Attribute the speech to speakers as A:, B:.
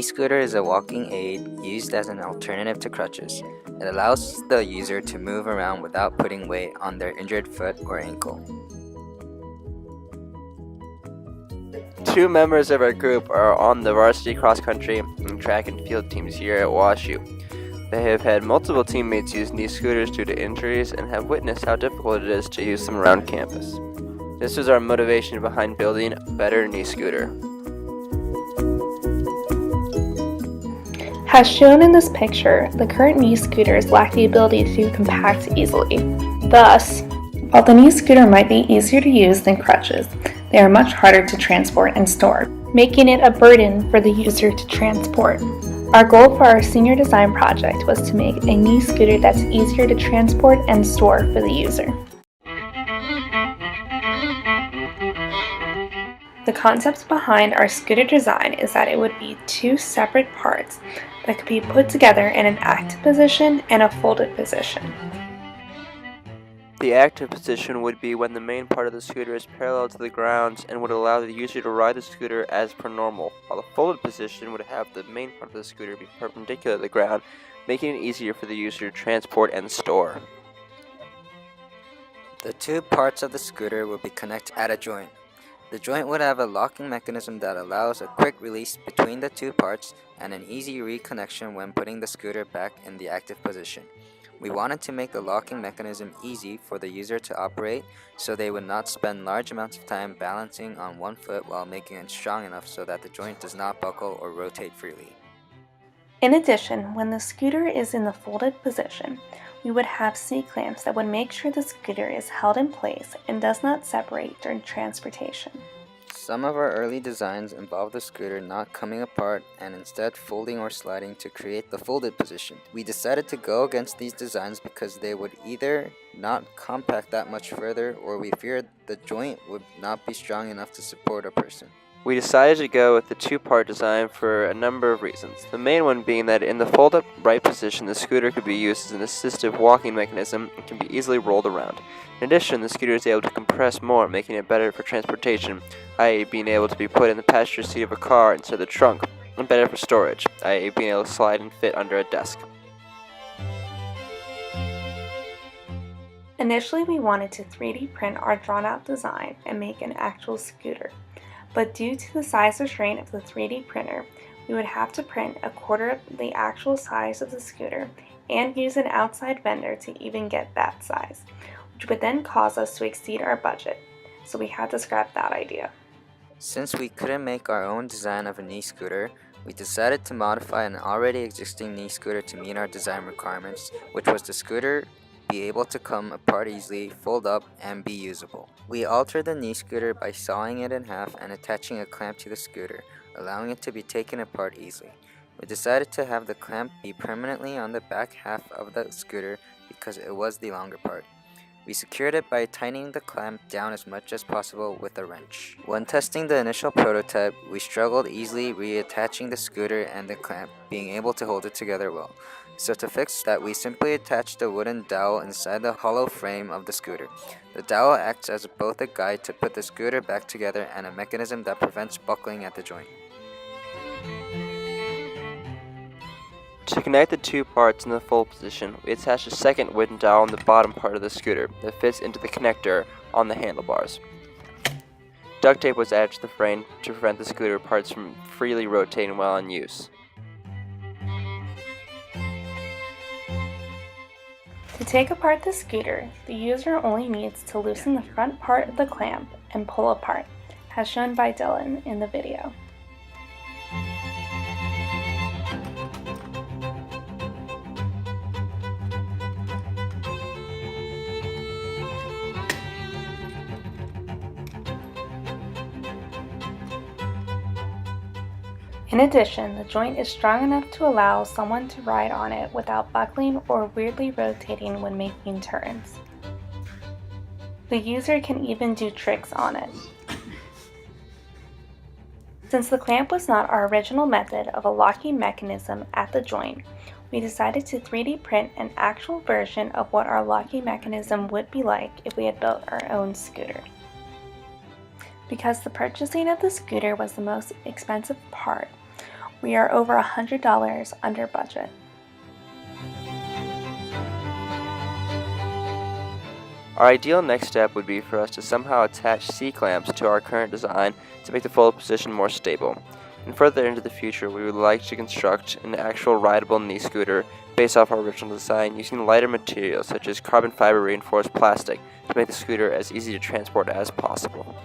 A: knee scooter is a walking aid used as an alternative to crutches. It allows the user to move around without putting weight on their injured foot or ankle.
B: Two members of our group are on the varsity cross-country and track and field teams here at WashU. They have had multiple teammates use knee scooters due to injuries and have witnessed how difficult it is to use them around campus. This was our motivation behind building a better knee scooter.
C: As shown in this picture, the current knee scooters lack the ability to compact easily. Thus, while the knee scooter might be easier to use than crutches, they are much harder to transport and store, making it a burden for the user to transport. Our goal for our senior design project was to make a knee scooter that's easier to transport and store for the user. The concept behind our scooter design is that it would be two separate parts that could be put together in an active position and a folded position.
B: The active position would be when the main part of the scooter is parallel to the ground and would allow the user to ride the scooter as per normal, while the folded position would have the main part of the scooter be perpendicular to the ground, making it easier for the user to transport and store.
A: The two parts of the scooter will be connected at a joint. The joint would have a locking mechanism that allows a quick release between the two parts and an easy reconnection when putting the scooter back in the active position. We wanted to make the locking mechanism easy for the user to operate so they would not spend large amounts of time balancing on one foot while making it strong enough so that the joint does not buckle or rotate freely.
C: In addition, when the scooter is in the folded position, we would have C-clamps that would make sure the scooter is held in place and does not separate during transportation.
A: Some of our early designs involved the scooter not coming apart and instead folding or sliding to create the folded position. We decided to go against these designs because they would either not compact that much further or we feared the joint would not be strong enough to support a person.
B: We decided to go with the two-part design for a number of reasons. The main one being that in the fold-up right position, the scooter could be used as an assistive walking mechanism and can be easily rolled around. In addition, the scooter is able to compress more, making it better for transportation, i.e. being able to be put in the passenger seat of a car instead of the trunk, and better for storage, i.e. being able to slide and fit under a desk.
C: Initially, we wanted to 3D print our drawn-out design and make an actual scooter. But due to the size restraint of the 3D printer, we would have to print a quarter of the actual size of the scooter and use an outside vendor to even get that size, which would then cause us to exceed our budget, so we had to scrap that idea.
A: Since we couldn't make our own design of a knee scooter, we decided to modify an already existing knee scooter to meet our design requirements, which was the scooter be able to come apart easily, fold up, and be usable. We altered the knee scooter by sawing it in half and attaching a clamp to the scooter, allowing it to be taken apart easily. We decided to have the clamp be permanently on the back half of the scooter because it was the longer part. We secured it by tightening the clamp down as much as possible with a wrench. When testing the initial prototype, we struggled easily reattaching the scooter and the clamp, being able to hold it together well. So to fix that, we simply attached a wooden dowel inside the hollow frame of the scooter. The dowel acts as both a guide to put the scooter back together and a mechanism that prevents buckling at the joint.
B: To connect the two parts in the fold position, we attached a second wooden dowel on the bottom part of the scooter that fits into the connector on the handlebars. Duct tape was added to the frame to prevent the scooter parts from freely rotating while in use.
C: To take apart the scooter, the user only needs to loosen the front part of the clamp and pull apart, as shown by Dylan in the video. In addition, the joint is strong enough to allow someone to ride on it without buckling or weirdly rotating when making turns. The user can even do tricks on it. Since the clamp was not our original method of a locking mechanism at the joint, we decided to 3D print an actual version of what our locking mechanism would be like if we had built our own scooter. Because the purchasing of the scooter was the most expensive part, We are over $100 under budget.
B: Our ideal next step would be for us to somehow attach C-clamps to our current design to make the fold-up position more stable. And further into the future, we would like to construct an actual rideable knee scooter based off our original design using lighter materials such as carbon fiber reinforced plastic to make the scooter as easy to transport as possible.